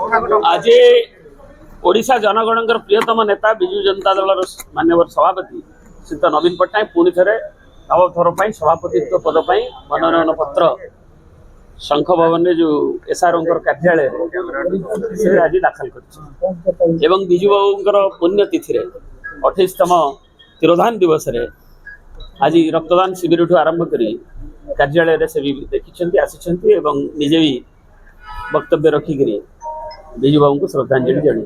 आज ओडिशा जनगणर प्रियतम नेता विजु जनता दल माननीय सभापति श्रीत नवीन पट्टनायक पुणी थे नवथर सभापतित्व पद पर मनोनयन पत्र शंख भवन में जो एसआर कार्यालय से आज दाखल कर विजु बाबू पुण्यतिथि 28तम तिरोधान दिवस रे आज रक्तदान शिविर ठू आरंभ कर कार्यालय से भी देखी आसी निजे भी वक्तव्य रखिक विजु बाबू को श्रद्धांजलि जन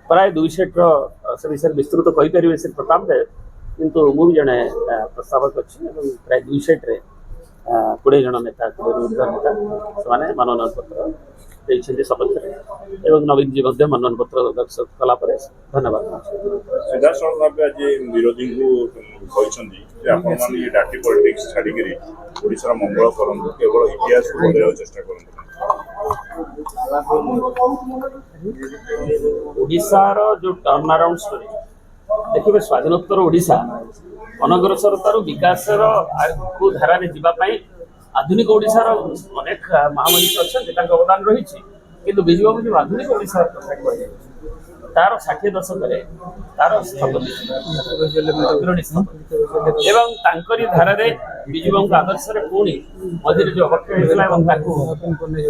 प्राय 2 सेट से विषय विस्तृत कहीपर श्री प्रताप देव किंतु मु भी जड़े प्रस्तावक अच्छी प्राय 2 सेट 20 जन नेता 20 नेता से मनोनयन पत्र देते सपक्ष एवं नवीन जी मनोनयन पत्र दर्शक कला धन्यवाद सीधासल भाव आज विरोधी डाटी पॉलिटिक्स छाड़ी ओडिशा मंगल करूँ केवल इतिहास को बदल चेष्टा करूँ ओडिशार जो टर्न अराउंड स्टोरी देखिए स्वाधीनोत्तर ओडिशा अनग्रसरतार विकास को धारा में जावाई आधुनिक ओडिशार अनेक महामनीषी अच्छा अवदान रही किंतु विजु बाबू जो आधुनिक ओडिशार कथा कहे तार 60 दशक तार स्थपति एवं तांकरी धारा विजु बाबू आदर्श पुणी मझे जो अवक्षय होता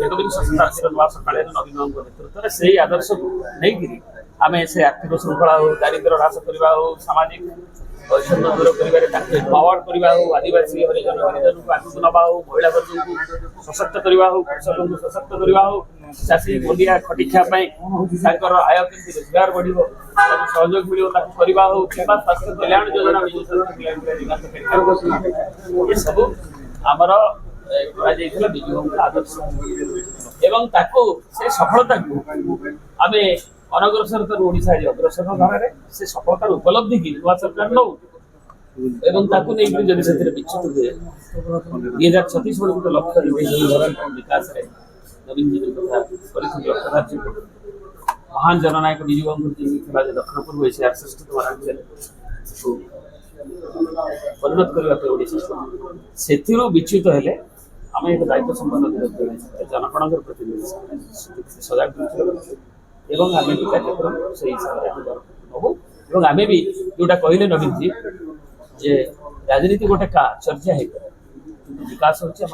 एकविंश शताब्दी नवीन बाबू नेतृत्व से आदर्श को नहीं आम से आर्थिक श्रृंखला हो दारिद्र्य ह्रास करवा हो सामाजिक वैषम्य दूर कर पावर करवा हो आदिवासी हरिजन हरिजन को आगू नवा हो महिला वर्ग को सशक्त करवा हो कृषक को सशक्त करवा हो चाषी मुंडिया खटिखापी आय केमती रोजगार बढ़ो सहयोग मिले करवा हो कि स्वास्थ्य कल्याण योजना ये सब आमर विजु बाबू आदर्श एवं से सफलता को आम अनग्रसर ओडिशा अग्रसर धारा से सफलतार उपलब्धि की नुआ सरकार नौ एवं नहीं से विच्युत हुए 2036 बेलू गोटे लक्ष्य विकास नवीन जी लक्ष्य महान जननायक विजु बाबू दक्षिण पूर्व एशियार श्रेष्ठतम राज्य परिणत करने से विच्युत हेले आम एक दायित्व संपन्न जनगणर प्रतिनिधि सजाग एवं आम भी कार्यक्रम से हिसाब से नबू आम भी जोटा कहले नवीन जी जे राजनीति गोटे का चर्चा है विकास होची